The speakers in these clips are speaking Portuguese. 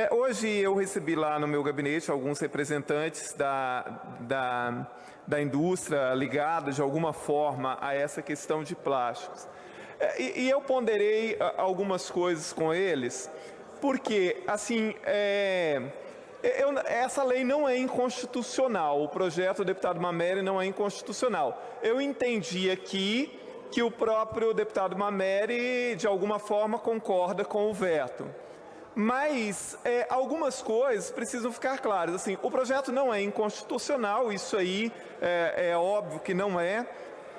Hoje eu recebi lá no meu gabinete alguns representantes da indústria ligada de alguma forma a essa questão de plásticos. E eu ponderei algumas coisas com eles, porque, assim, essa lei não é inconstitucional, o projeto do deputado Mameri não é inconstitucional. Eu entendi aqui que o próprio deputado Mameri, de alguma forma, concorda com o veto. Mas algumas coisas precisam ficar claras. Assim, o projeto não é inconstitucional, isso aí é óbvio que não é.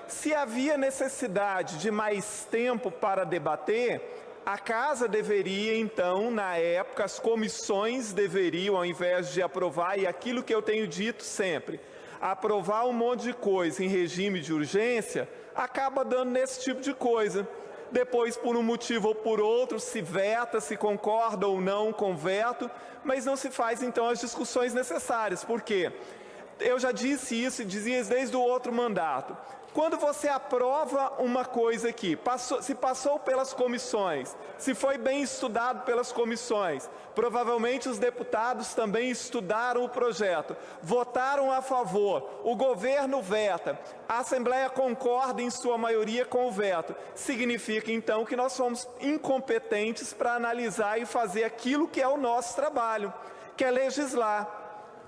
Se havia necessidade de mais tempo para debater, a Casa deveria, então, na época, as comissões deveriam, ao invés de aprovar, e aquilo que eu tenho dito sempre, aprovar um monte de coisa em regime de urgência, acaba dando nesse tipo de coisa. Depois, por um motivo ou por outro, se veta, se concorda ou não com o veto, mas não se faz, então, as discussões necessárias. Por quê? Eu já disse isso e dizia isso desde o outro mandato. Quando você aprova uma coisa aqui, se passou pelas comissões, se foi bem estudado pelas comissões, provavelmente os deputados também estudaram o projeto, votaram a favor, o governo veta, a Assembleia concorda em sua maioria com o veto, significa então que nós somos incompetentes para analisar e fazer aquilo que é o nosso trabalho, que é legislar.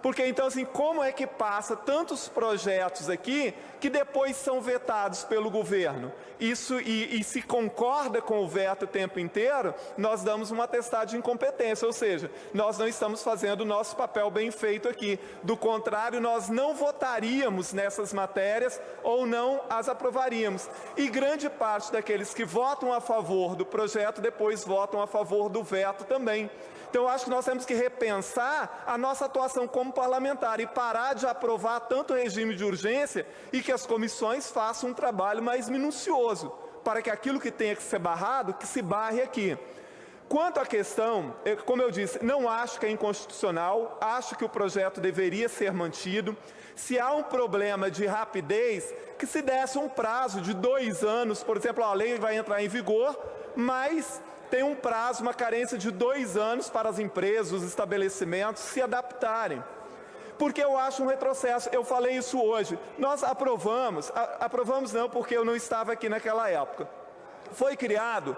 Porque, então, assim, como é que passa tantos projetos aqui que depois são vetados pelo governo? Isso, e se concorda com o veto o tempo inteiro, nós damos um atestado de incompetência, ou seja, nós não estamos fazendo o nosso papel bem feito aqui. Do contrário, nós não votaríamos nessas matérias ou não as aprovaríamos. E grande parte daqueles que votam a favor do projeto depois votam a favor do veto também. Então, eu acho que nós temos que repensar a nossa atuação como parlamentar e parar de aprovar tanto regime de urgência e que as comissões façam um trabalho mais minucioso, para que aquilo que tenha que ser barrado, que se barre aqui. Quanto à questão, como eu disse, não acho que é inconstitucional, acho que o projeto deveria ser mantido. Se há um problema de rapidez, que se desse um prazo de 2 anos, por exemplo, a lei vai entrar em vigor, mas tem um prazo, uma carência de 2 anos para as empresas, os estabelecimentos se adaptarem. Porque eu acho um retrocesso, eu falei isso hoje, nós aprovamos não, porque eu não estava aqui naquela época. Foi criado,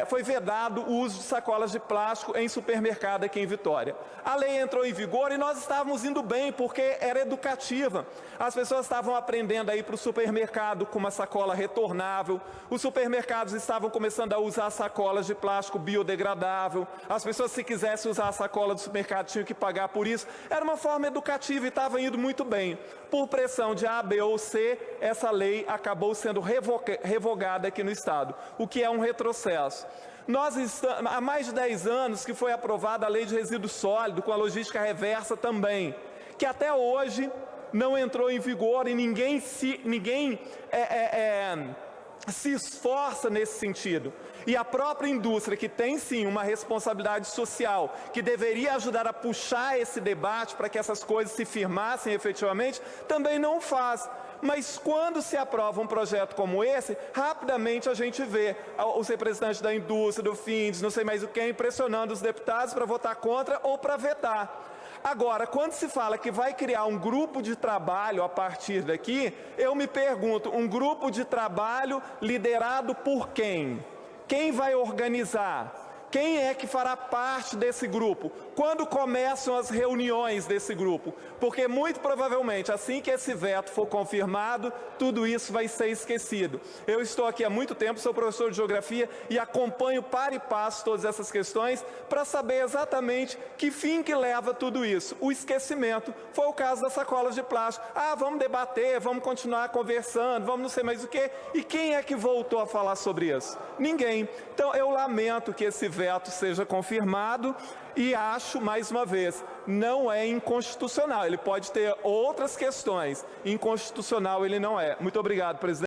foi vedado o uso de sacolas de plástico em supermercado aqui em Vitória. A lei entrou em vigor e nós estávamos indo bem, porque era educativa. As pessoas estavam aprendendo a ir para o supermercado com uma sacola retornável, os supermercados estavam começando a usar sacolas de plástico biodegradável, as pessoas, se quisessem usar a sacola do supermercado, tinham que pagar por isso. Era uma forma educativa e estava indo muito bem. Por pressão de A, B ou C, essa lei acabou sendo revogada aqui no Estado, o que é um retrocesso. Nós estamos, há mais de 10 anos que foi aprovada a Lei de Resíduo Sólido, com a logística reversa também, que até hoje não entrou em vigor e ninguém se esforça nesse sentido. E a própria indústria, que tem sim uma responsabilidade social, que deveria ajudar a puxar esse debate para que essas coisas se firmassem efetivamente, também não faz. Mas quando se aprova um projeto como esse, rapidamente a gente vê os representantes da indústria, do FINDES, não sei mais o que, pressionando os deputados para votar contra ou para vetar. Agora, quando se fala que vai criar um grupo de trabalho a partir daqui, eu me pergunto, um grupo de trabalho liderado por quem? Quem vai organizar? Quem é que fará parte desse grupo? Quando começam as reuniões desse grupo? Porque muito provavelmente, assim que esse veto for confirmado, tudo isso vai ser esquecido. Eu estou aqui há muito tempo, sou professor de geografia e acompanho para e passo todas essas questões para saber exatamente que fim que leva tudo isso. O esquecimento. Foi o caso das sacolas de plástico. Ah, vamos debater, vamos continuar conversando, vamos não sei mais o quê. E quem é que voltou a falar sobre isso? Ninguém. Então, eu lamento que esse veto seja confirmado e acho, mais uma vez, não é inconstitucional. Ele pode ter outras questões. Inconstitucional ele não é. Muito obrigado, presidente.